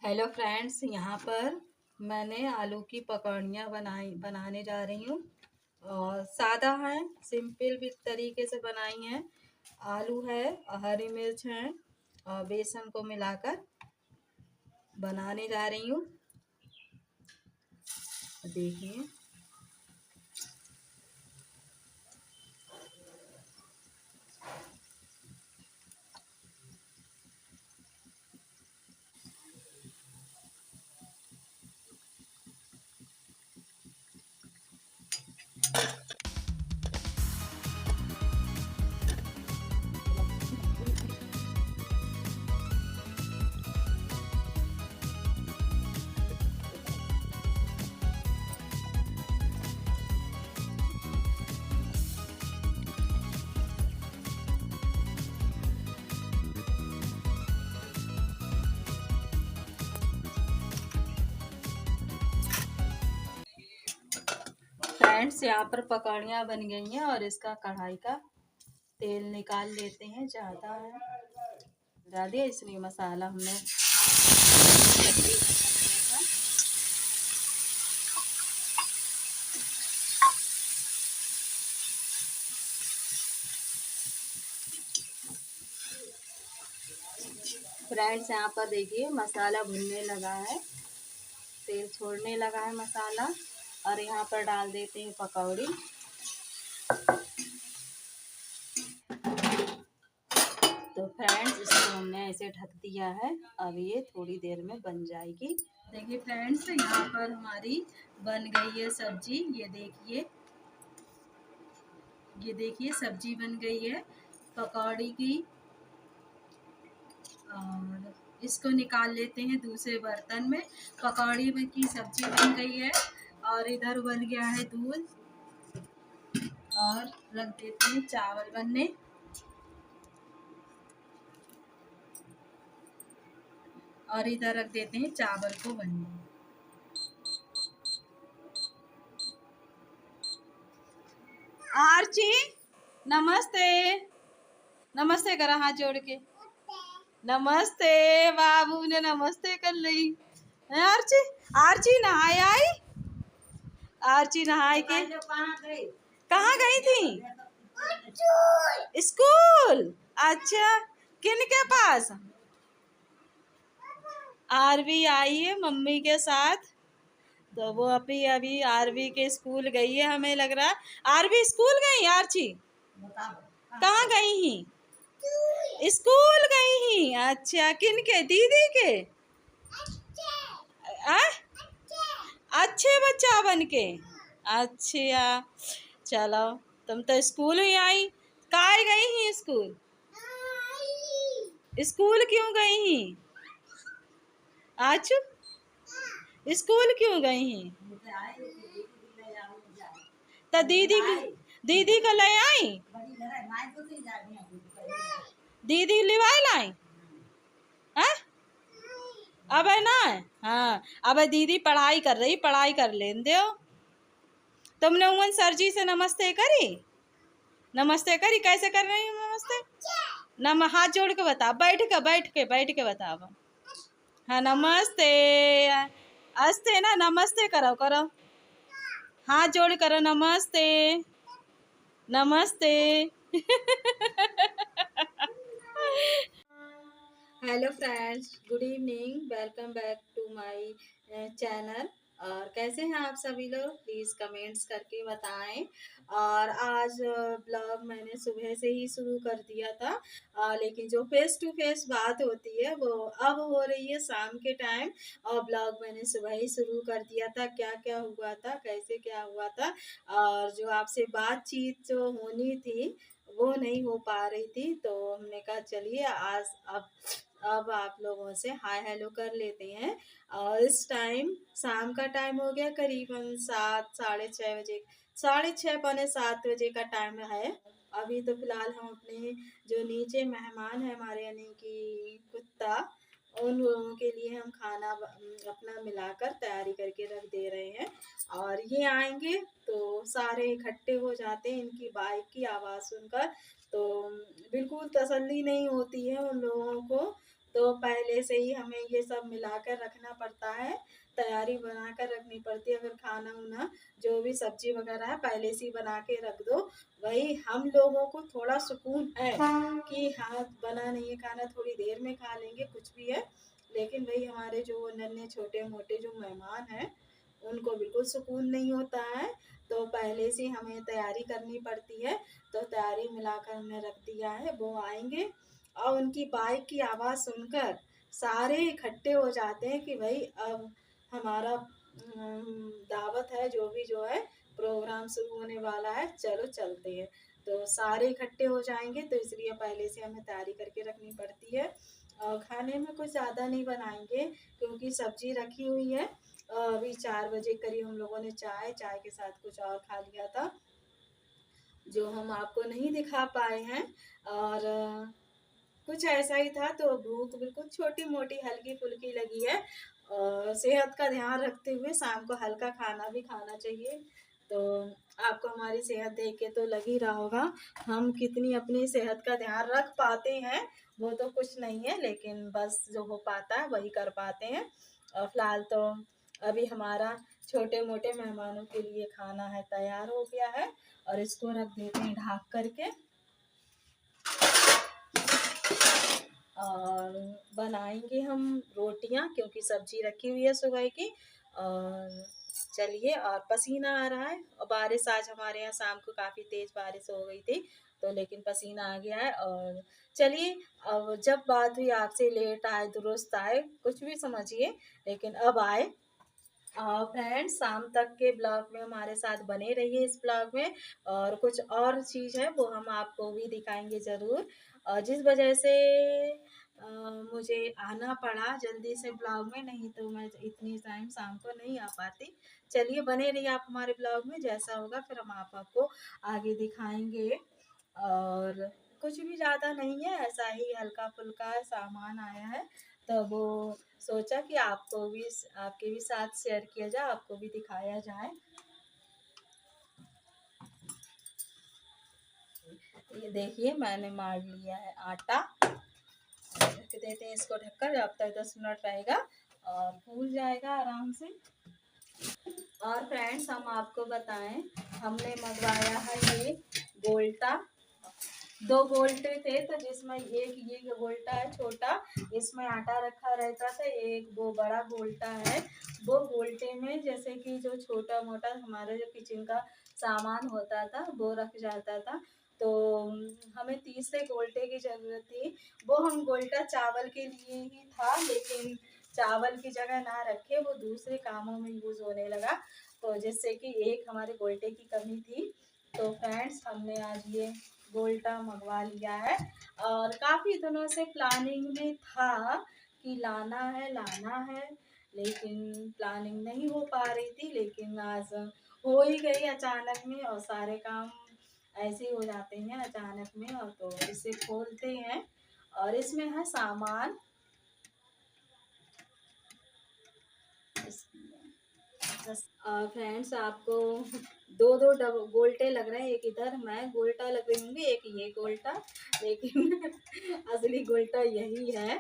Hello friends, यहाँ पर मैंने आलू की पकौड़ियाँ बनाने जा रही हूँ। और सादा है, सिंपल भी तरीके से बनाई हैं। आलू है, हरी मिर्च है और बेसन को मिलाकर बनाने जा रही हूँ। देखिए, फ्रेंड्स यहाँ पर पकौड़ियाँ बन गई हैं और इसका कढ़ाई का तेल निकाल लेते हैं। ज़्यादा है, ज़्यादा इसलिए मसाला हमने फ्रेंड्स यहाँ पर देखिए मसाला भुनने लगा है, तेल छोड़ने लगा है मसाला। और यहाँ पर डाल देते हैं पकौड़ी। तो फ्रेंड्स इसको हमने ऐसे ढक दिया है, अब ये थोड़ी देर में बन जाएगी। देखिए फ्रेंड्स, यहाँ पर हमारी बन गई है सब्जी। ये देखिए सब्जी बन गई है पकौड़ी की। और इसको निकाल लेते हैं दूसरे बर्तन में। पकौड़ी की सब्जी बन गई है और इधर बन गया है दूध। और रख देते हैं चावल बनने। और इधर रख देते हैं चावल को बनने। आरची, नमस्ते। नमस्ते करा हाथ जोड़ के। नमस्ते, बाबू ने नमस्ते कर ली। आरची, आरची नहाए आई। आरची नहाए के कहाँ गई थी? स्कूल। अच्छा, किन के पास? आरवी आई है मम्मी के साथ। तो वो अभी अभी आरवी के स्कूल गई है, हमें लग रहा है। आरवी स्कूल गई? आरची कहाँ गई ही? स्कूल गई ही। अच्छा, किन के? दीदी के? आ? अच्छे बच्चा बन के। अच्छा, चलो तुम तो स्कूल ही आई। काहे गई ही स्कूल? स्कूल क्यों गई ही? आज स्कूल क्यों गई ही? तो दीदी को ले आई? दीदी लिवाई लाई? अब है ना। हाँ, अब दीदी पढ़ाई कर रही, पढ़ाई कर लेन दो। तुमने उमन सर जी से नमस्ते करी? नमस्ते करी? कैसे कर रही हूँ नमस्ते? हाथ जोड़ के बता, बैठ के बता। हाँ, नमस्ते। अस्ते ना, नमस्ते करो करो, हाथ जोड़ करो, नमस्ते नमस्ते। Hello friends, good evening, welcome back to my channel. और कैसे हैं आप सभी लोग? प्लीज़ कमेंट्स करके बताएं। और आज ब्लॉग मैंने सुबह से ही शुरू कर दिया था, लेकिन जो फेस टू फेस बात होती है वो अब हो रही है शाम के टाइम। और ब्लॉग मैंने सुबह ही शुरू कर दिया था, क्या क्या हुआ था, कैसे क्या हुआ था। और जो आपसे बातचीत जो होनी थी वो नहीं हो पा रही थी, तो हमने कहा चलिए आज अब आप लोगों से हाय हेलो कर लेते हैं। और इस टाइम शाम का टाइम हो गया, करीबन 7 साढ़े 6 बजे, साढ़े 6 पौने 7 बजे का टाइम है। अभी तो फिलहाल हम अपने जो नीचे मेहमान है हमारे, यानी कि कुत्ता, उन लोगों के लिए हम खाना अपना मिलाकर तैयारी करके रख दे रहे हैं। और ये आएंगे तो सारे इकट्ठे हो जाते हैं, इनकी बाइक की आवाज़ सुनकर तो बिल्कुल तसल्ली नहीं होती है उन लोगों को। तो पहले पहले से ही हमें ये सब मिलाकर रखना पड़ता है, तैयारी बनाकर रखनी पड़ती है। अगर खाना उना जो भी सब्जी वगैरह है पहले से ही बना के रख दो। वही हम लोगों को थोड़ा सुकून है कि हाँ बना नहीं है खाना, थोड़ी देर में खा लेंगे कुछ भी है, लेकिन वही हमारे जो नन्हे छोटे मोटे जो मेहमान हैं उनको बिल्कुल सुकून नहीं होता है। तो पहले से हमें तैयारी करनी पड़ती है। तो तैयारी मिलाकर हमने रख दिया है, वो आएंगे और उनकी बाइक की आवाज़ सुनकर सारे इकट्ठे हो जाते हैं कि भाई अब हमारा दावत है, जो भी जो है प्रोग्राम शुरू होने वाला है, चलो चलते हैं। तो सारे इकट्ठे हो जाएंगे, तो इसलिए पहले से हमें तैयारी करके रखनी पड़ती है। और खाने में कुछ ज़्यादा नहीं बनाएंगे क्योंकि सब्जी रखी हुई है। अभी 4 बजे करीब हम लोगों ने चाय के साथ कुछ और खा लिया था जो हम आपको नहीं दिखा पाए हैं। और कुछ ऐसा ही था, तो भूख बिल्कुल छोटी मोटी हल्की फुल्की लगी है। और सेहत का ध्यान रखते हुए शाम को हल्का खाना भी खाना चाहिए। तो आपको हमारी सेहत देख के तो लग ही रहा होगा हम कितनी अपनी सेहत का ध्यान रख पाते हैं। वो तो कुछ नहीं है, लेकिन बस जो हो पाता है वही कर पाते हैं। और फिलहाल तो अभी हमारा छोटे मोटे मेहमानों के लिए खाना है तैयार हो गया है और इसको रख देते हैं ढक करके। और बनाएंगे हम रोटियां क्योंकि सब्जी रखी हुई है सुबह की। और चलिए, और पसीना आ रहा है और बारिश आज हमारे यहाँ शाम को काफ़ी तेज़ बारिश हो गई थी, तो लेकिन पसीना आ गया है। और चलिए, अब जब बात हुई आपसे लेट आए दुरुस्त आए कुछ भी समझिए, लेकिन अब आए। फ्रेंड्स, शाम तक के ब्लॉग में हमारे साथ बने रहिए इस ब्लॉग में। और कुछ और चीज़ है वो हम आपको भी दिखाएंगे ज़रूर। और जिस वजह से मुझे आना पड़ा जल्दी से ब्लॉग में, नहीं तो मैं इतनी टाइम शाम को नहीं आ पाती। चलिए बने रहिए आप हमारे ब्लॉग में, जैसा होगा फिर हम आपको आगे दिखाएंगे। और कुछ भी ज़्यादा नहीं है, ऐसा ही हल्का फुल्का सामान आया है, तो वो सोचा कि आपको भी आपके भी साथ शेयर किया जाए, आपको भी दिखाया जाए। ये देखिए मैंने मार लिया है आटा, रख देते हैं इसको ढककर जब तक 10 मिनट रहेगा और फूल जाएगा आराम से। और फ्रेंड्स, हम आपको बताएं, हमने मंगवाया है ये गोल्टा। 2 गोल्टे थे, तो जिसमें एक ये गोल्टा है छोटा, इसमें आटा रखा रहता था। एक वो बड़ा गोल्टा है, वो गोल्टे में जैसे कि जो छोटा मोटा हमारा जो किचन का सामान होता था वो रख जाता था। तो हमें तीसरे गोल्टे की ज़रूरत थी। वो हम गोल्टा चावल के लिए ही था, लेकिन चावल की जगह ना रखे वो दूसरे कामों में यूज़ होने लगा, तो जिससे कि एक हमारे गोल्टे की कमी थी। तो फ्रेंड्स, हमने आज ये गोल्टा मंगवा लिया है और काफ़ी दिनों से प्लानिंग में था कि लाना है, लेकिन प्लानिंग नहीं हो पा रही थी। लेकिन आज हो ही गई अचानक में, और सारे काम ऐसे ही हो जाते हैं अचानक में। और तो इसे खोलते हैं और इसमें है सामान। फ्रेंड्स, आपको दो दो गोल्टे लग रहे हैं, एक इधर मैं गोल्टा लग रही हूँ, एक ये गोल्टा, लेकिन असली गोल्टा यही है।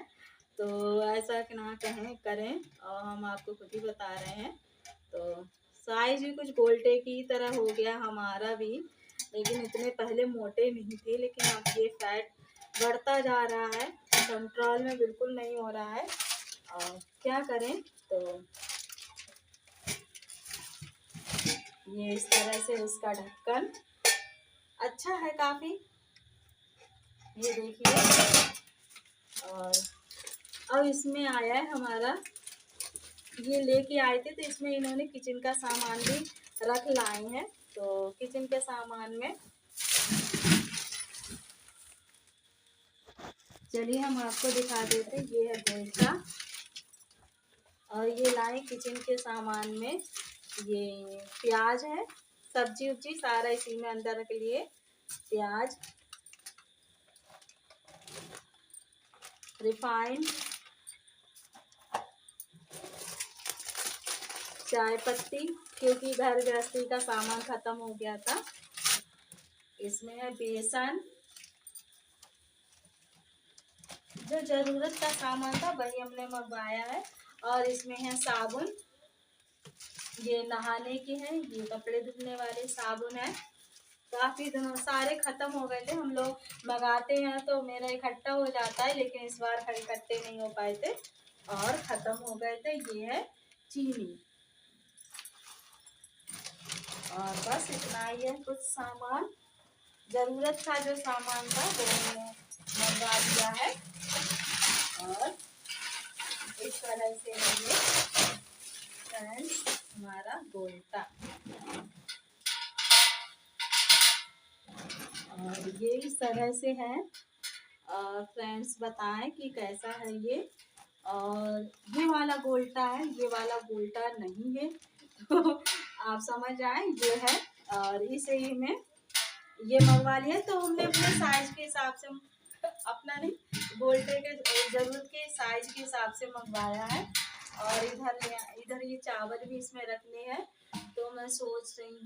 तो ऐसा ना कहें करें, और हम आपको खुद ही बता रहे हैं। तो साइज भी कुछ गोल्टे की तरह हो गया हमारा भी, लेकिन इतने पहले मोटे नहीं थे, लेकिन अब ये फैट बढ़ता जा रहा है, कंट्रोल में बिल्कुल नहीं हो रहा है। और क्या करें, तो ये इस तरह से इसका ढक्कन अच्छा है काफ़ी, ये देखिए। और अब इसमें आया है हमारा, ये लेके आए थे तो इसमें इन्होंने किचन का सामान भी रख लाए हैं। तो किचन के सामान में चलिए हम आपको दिखा देते। ये है गोल्टा, और ये लाए किचन के सामान में। ये प्याज है, सब्जी उब्जी सारा इसी में अंदर के लिए। प्याज, रिफाइंड, चाय पत्ती, क्योंकि घर गृहस्थी का सामान खत्म हो गया था। इसमें है बेसन, जो ज़रूरत का सामान था वही हमने मंगवाया है। और इसमें है साबुन, ये नहाने की है, ये कपड़े धुलने वाले साबुन है। काफ़ी दिनों सारे ख़त्म हो गए थे, हम लोग मंगाते हैं तो मेरा इकट्ठा हो जाता है, लेकिन इस बार इकट्ठे नहीं हो पाए थे और ख़त्म हो गए थे। ये है चीनी, और बस इतना ही है। कुछ सामान ज़रूरत था, जो सामान था वो मैंने मंगवा दिया है। और इस तरह से ये फ्रेंड्स हमारा गोल्टा, और ये इस तरह से है। फ्रेंड्स बताएं कि कैसा है ये। और ये वाला गोल्टा है, ये वाला गोल्टा नहीं है, तो आप समझ आए ये है। और इसे ही में ये मंगवा लिया, तो हमने अपने साइज के हिसाब से, अपना नहीं, गोल्टे के जरूरत के साइज के हिसाब से मंगवाया है। और इधर ये चावल भी इसमें रखने हैं, तो मैं सोच रही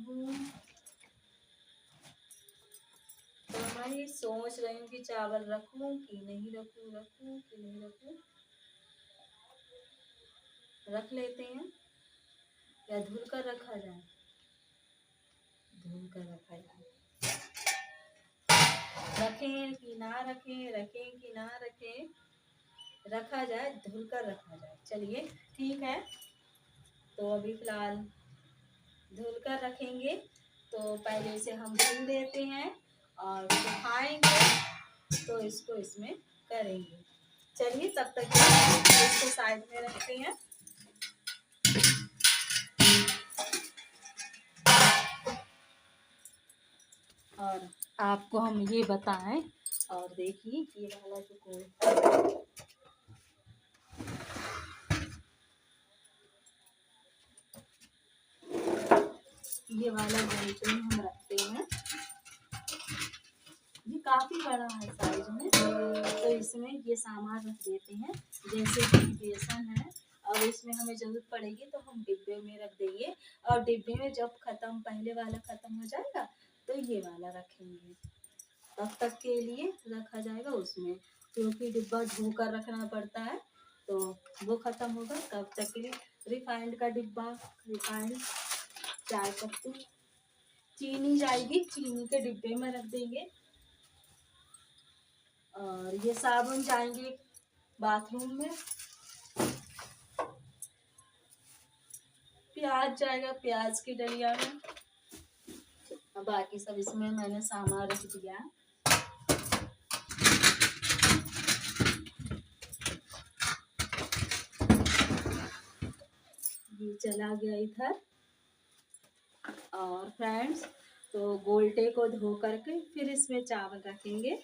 हूँ कि चावल रखूं कि नहीं रखूं, रखूं कि नहीं रखूं। रख लेते हैं, या धुल कर रखा जाए, धुल कर रखा जाए। रखें कि ना रखें, रखें कि ना रखें, रखा जाए, धुल कर रखा जाए। चलिए ठीक है, तो अभी फिलहाल धुल कर रखेंगे। तो पहले इसे हम धुल देते हैं, और सुखाएंगे तो इसको इसमें करेंगे। चलिए तब तक इसको साइड में रखते हैं। और आपको हम ये बताएं, और देखिए ये वाला जो कोट, ये वाला गोल्टन हम रखते हैं, ये काफ़ी बड़ा है साइज में, तो इसमें ये सामान रख देते हैं। जैसे कि बेसन है, और इसमें हमें ज़रूरत पड़ेगी तो हम डिब्बे में रख देंगे, और डिब्बे में जब पहले वाला ख़त्म हो जाएगा तो ये वाला रखेंगे, तब तक के लिए रखा जाएगा उसमें, क्योंकि डिब्बा धोकर रखना पड़ता है, तो वो ख़त्म होगा तब तक के लिए। रिफाइंड का डिब्बा, रिफाइंड, चाय पत्ती, चीनी जाएगी, चीनी के डिब्बे में रख देंगे। और ये साबुन जाएंगे बाथरूम में, प्याज जाएगा प्याज की डलिया में, बाकी सब इसमें मैंने सामान रख दिया। ये चला गया इधर। और फ्रेंड्स, तो गोल्टे को धो करके फिर इसमें चावल रखेंगे।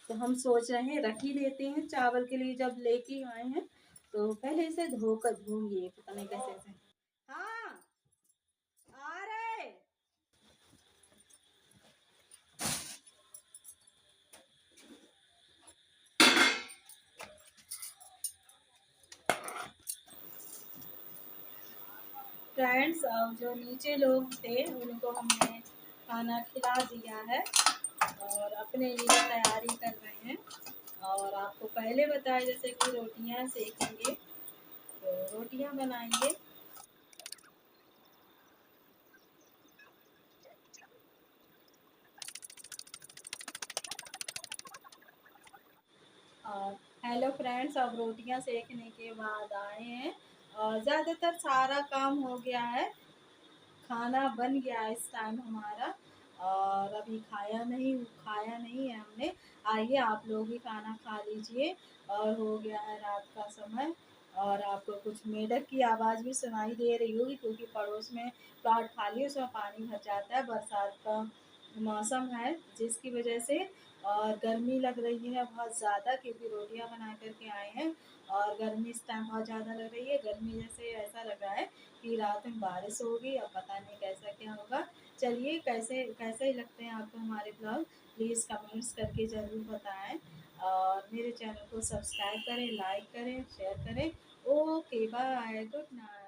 तो हम सोच रहे हैं रख ही लेते हैं चावल के लिए, जब लेके आए हैं तो पहले इसे धोकर धोंगे, पता नहीं कैसे। हाँ आ रहे। फ्रेंड्स, अब जो नीचे लोग थे उनको हमने खाना खिला दिया है, और अपने लिए तैयारी कर रहे हैं। और आपको पहले बताया जैसे कि रोटियां सेकेंगे, तो रोटियां बनाएंगे। और हेलो फ्रेंड्स, अब रोटियां सेकने के बाद आए हैं, और ज़्यादातर सारा काम हो गया है, खाना बन गया इस टाइम हमारा। और अभी खाया नहीं है हमने। आइए आप लोग भी खाना खा लीजिए, और हो गया है रात का समय। और आपको कुछ मेढक की आवाज़ भी सुनाई दे रही होगी, क्योंकि पड़ोस में प्लाट खाली, उसमें पानी भर जाता है, बरसात का मौसम है जिसकी वजह से। और गर्मी लग रही है बहुत ज़्यादा, क्योंकि रोटियां बना करके आए हैं, और गर्मी इस टाइम बहुत ज़्यादा लग रही है। गर्मी जैसे ऐसा लग रहा है कि रात में बारिश होगी, अब पता नहीं कैसा क्या होगा। चलिए, कैसे कैसे लगते हैं आपको हमारे ब्लॉग, प्लीज़ कमेंट्स करके ज़रूर बताएं। और मेरे चैनल को सब्सक्राइब करें, लाइक करें, शेयर करें। Okay bye, good night.